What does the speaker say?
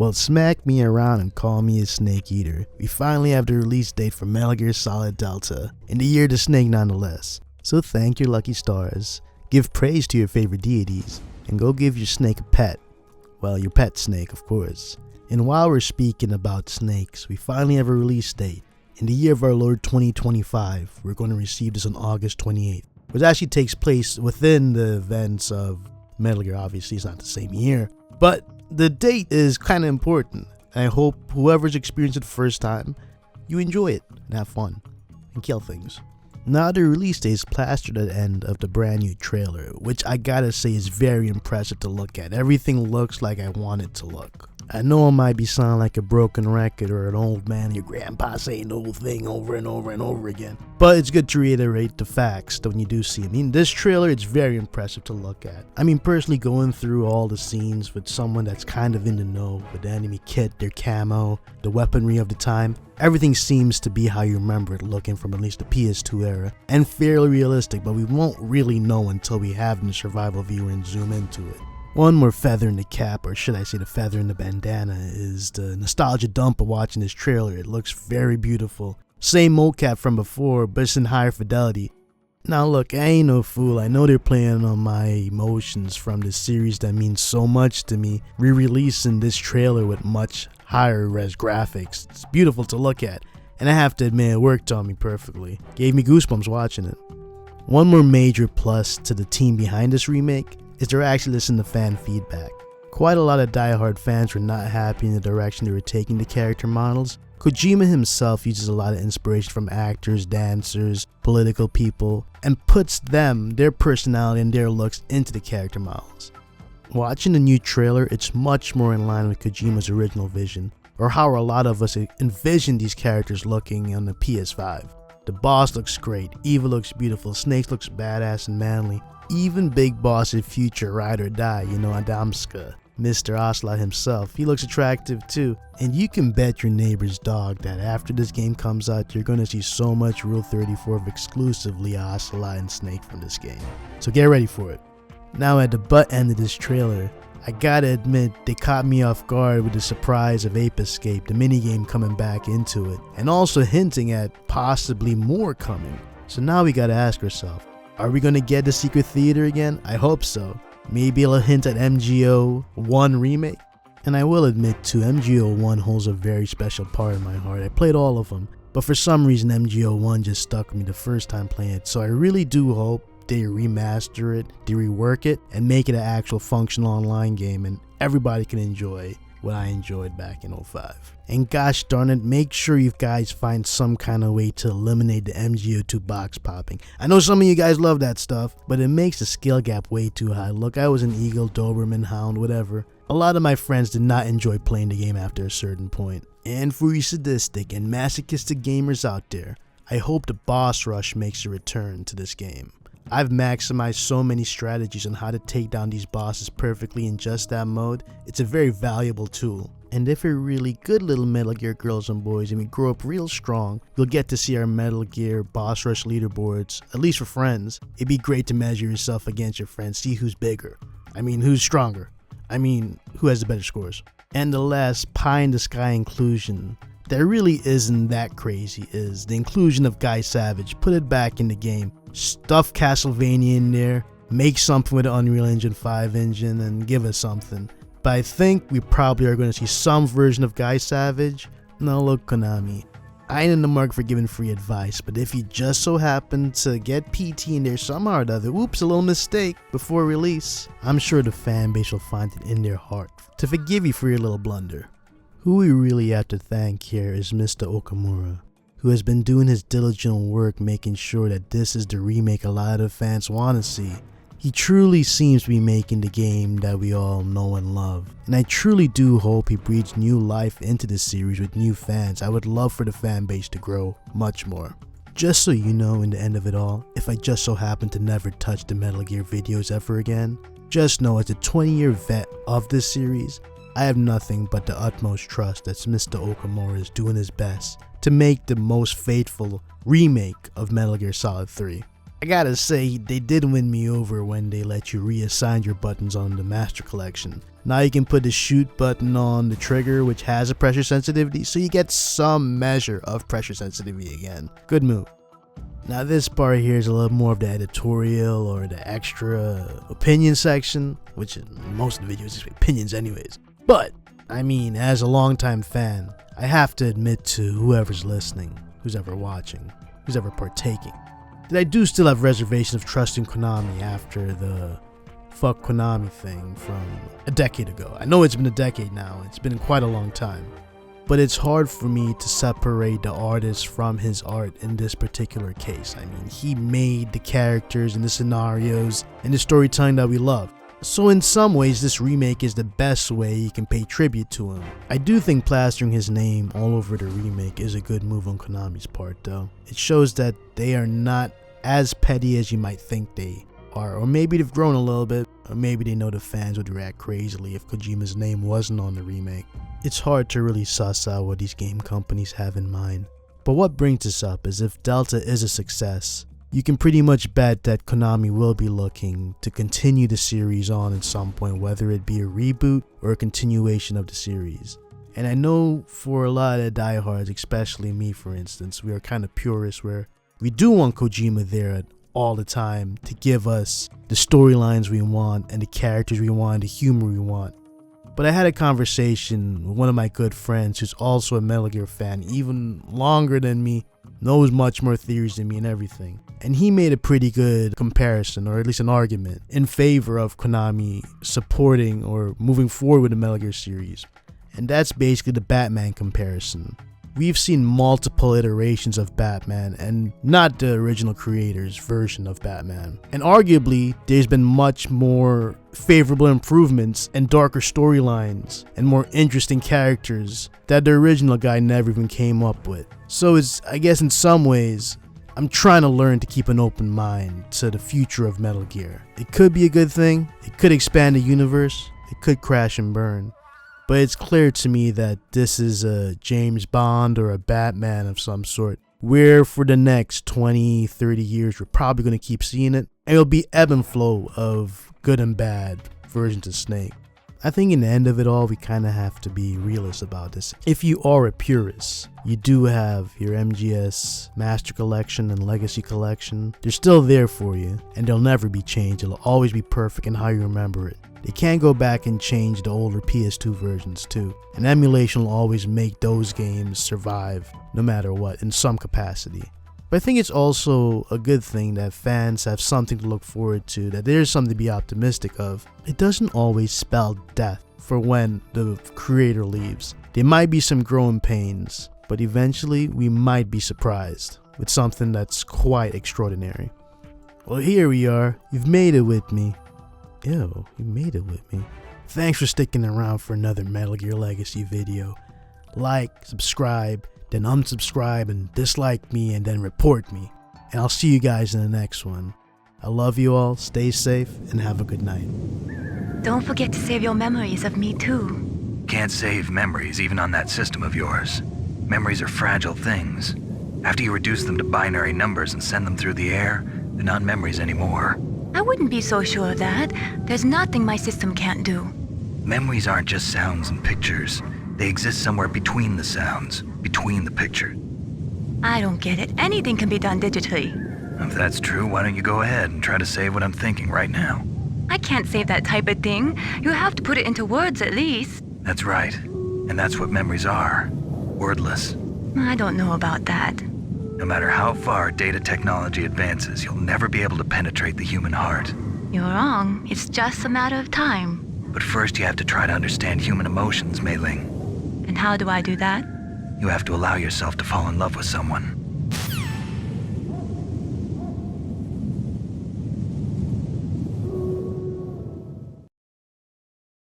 Well, smack me around and call me a snake eater. We finally have the release date for Metal Gear Solid Delta, in the year of the snake nonetheless. So thank your lucky stars, give praise to your favorite deities, and go give your snake a pet. Well, your pet snake, of course. And while we're speaking about snakes, we finally have a release date. In the year of our Lord 2025, we're going to receive this on August 28th, which actually takes place within the events of Metal Gear. Obviously, it's not the same year, but the date is kind of important. I hope whoever's experienced it the first time, you enjoy it and have fun and kill things. Now the release date is plastered at the end of the brand new trailer, which I gotta say is very impressive to look at. Everything looks like I want it to look. I know I might be sounding like a broken record or an old man, your grandpa saying the whole thing over and over and over again, but it's good to reiterate the facts when you do see them. I mean, this trailer, it's very impressive to look at. I mean, personally going through all the scenes with someone that's kind of in the know with the enemy kit, their camo, the weaponry of the time, everything seems to be how you remember it looking from at least the PS2 era, and fairly realistic, but we won't really know until we have the survival viewer and zoom into it. One more feather in the cap, or should I say the feather in the bandana, is the nostalgia dump of watching this trailer. It looks very beautiful. Same mocap from before, but it's in higher fidelity. Now look, I ain't no fool. I know they're playing on my emotions from this series that means so much to me, re-releasing this trailer with much higher res graphics. It's beautiful to look at, and I have to admit it worked on me perfectly. Gave me goosebumps watching it. One more major plus to the team behind this remake is they're actually listening to fan feedback. Quite a lot of diehard fans were not happy in the direction they were taking the character models. Kojima himself uses a lot of inspiration from actors, dancers, political people, and puts them, their personality and their looks into the character models. Watching the new trailer, it's much more in line with Kojima's original vision, or how a lot of us envisioned these characters looking on the PS5. The boss looks great, Eva looks beautiful, Snake looks badass and manly. Even Big Boss in future Ride or Die, Adamska, Mr. Ocelot himself, he looks attractive too. And you can bet your neighbor's dog that after this game comes out, you're gonna see so much Rule 34 of exclusively Ocelot and Snake from this game. So get ready for it. Now at the butt end of this trailer, I gotta admit they caught me off guard with the surprise of Ape Escape, the minigame coming back into it, and also hinting at possibly more coming. So now we gotta ask ourselves, are we gonna get the Secret Theater again? I hope so. Maybe a hint at MGO1 remake? And I will admit too, MGO1 holds a very special part in my heart. I played all of them, but for some reason MGO1 just stuck with me the first time playing it. So I really do hope they remaster it, they rework it, and make it an actual functional online game and everybody can enjoy what I enjoyed back in 05. And gosh darn it, make sure you guys find some kind of way to eliminate the MGO2 box popping. I know some of you guys love that stuff, but it makes the skill gap way too high. Look, I was an Eagle, Doberman, Hound, whatever. A lot of my friends did not enjoy playing the game after a certain point. And for you sadistic and masochistic gamers out there, I hope the boss rush makes a return to this game. I've maximized so many strategies on how to take down these bosses perfectly in just that mode. It's a very valuable tool. And if you're really good little Metal Gear girls and boys and we grow up real strong, you'll get to see our Metal Gear boss rush leaderboards, at least for friends. It'd be great to measure yourself against your friends, see who's bigger. I mean, who's stronger. I mean, who has the better scores. And the last pie in the sky inclusion that really isn't that crazy is the inclusion of Guy Savage. Put it back in the game. Stuff Castlevania in there, make something with the Unreal Engine 5 engine and give us something. But I think we probably are going to see some version of Guy Savage. Now look, Konami, I ain't in the market for giving free advice, but if you just so happen to get PT in there somehow or other, oops, a little mistake before release, I'm sure the fan base will find it in their heart to forgive you for your little blunder. Who we really have to thank here is Mr. Okamura, who has been doing his diligent work making sure that this is the remake a lot of fans want to see. He truly seems to be making the game that we all know and love, and I truly do hope he breathes new life into this series with new fans. I would love for the fan base to grow much more. Just so you know, in the end of it all, if I just so happen to never touch the Metal Gear videos ever again, just know as a 20-year vet of this series, I have nothing but the utmost trust that Mr. Okamura is doing his best to make the most faithful remake of Metal Gear Solid 3. I gotta say, they did win me over when they let you reassign your buttons on the Master Collection. Now you can put the shoot button on the trigger, which has a pressure sensitivity, so you get some measure of pressure sensitivity again. Good move. Now this part here is a little more of the editorial or the extra opinion section, which in most of the videos is opinions anyways. But, I mean, as a longtime fan, I have to admit to whoever's listening, who's ever watching, who's ever partaking, that I do still have reservations of trusting Konami after the fuck Konami thing from a decade ago. I know it's been a decade now, it's been quite a long time. But it's hard for me to separate the artist from his art in this particular case. I mean, he made the characters and the scenarios and the storytelling that we love. So in some ways, this remake is the best way you can pay tribute to him. I do think plastering his name all over the remake is a good move on Konami's part though. It shows that they are not as petty as you might think they are, or maybe they've grown a little bit, or maybe they know the fans would react crazily if Kojima's name wasn't on the remake. It's hard to really suss out what these game companies have in mind. But what brings this up is if Delta is a success, you can pretty much bet that Konami will be looking to continue the series on at some point, whether it be a reboot or a continuation of the series. And I know for a lot of diehards, especially me for instance, we are kind of purists where we do want Kojima there all the time to give us the storylines we want and the characters we want and the humor we want. But I had a conversation with one of my good friends who's also a Metal Gear fan, even longer than me, knows much more theories than me and everything. And he made a pretty good comparison, or at least an argument, in favor of Konami supporting or moving forward with the Metal Gear series. And that's basically the Batman comparison. We've seen multiple iterations of Batman and not the original creator's version of Batman. And arguably, there's been much more favorable improvements and darker storylines and more interesting characters that the original guy never even came up with. So it's, I guess in some ways, I'm trying to learn to keep an open mind to the future of Metal Gear. It could be a good thing, it could expand the universe, it could crash and burn. But it's clear to me that this is a James Bond or a Batman of some sort, where for the next 20, 30 years we're probably going to keep seeing it, and it'll be ebb and flow of good and bad versions of Snake. I think in the end of it all, we kind of have to be realists about this. If you are a purist, you do have your MGS Master Collection and Legacy Collection. They're still there for you, and they'll never be changed. It'll always be perfect in how you remember it. They can go back and change the older PS2 versions too, and emulation will always make those games survive no matter what in some capacity. But I think it's also a good thing that fans have something to look forward to, that there's something to be optimistic of. It doesn't always spell death for when the creator leaves. There might be some growing pains, but eventually we might be surprised with something that's quite extraordinary. Well, here we are. You've made it with me. Ew, you made it with me. Thanks for sticking around for another Metal Gear Legacy video. Like, subscribe, then unsubscribe and dislike me and then report me. And I'll see you guys in the next one. I love you all, stay safe, and have a good night. Don't forget to save your memories of me too. Can't save memories even on that system of yours. Memories are fragile things. After you reduce them to binary numbers and send them through the air, they're not memories anymore. I wouldn't be so sure of that. There's nothing my system can't do. Memories aren't just sounds and pictures. They exist somewhere between the sounds, between the picture. I don't get it. Anything can be done digitally. If that's true, why don't you go ahead and try to save what I'm thinking right now? I can't save that type of thing. You have to put it into words at least. That's right. And that's what memories are. Wordless. I don't know about that. No matter how far data technology advances, you'll never be able to penetrate the human heart. You're wrong. It's just a matter of time. But first you have to try to understand human emotions, Mei Ling. And how do I do that? You have to allow yourself to fall in love with someone.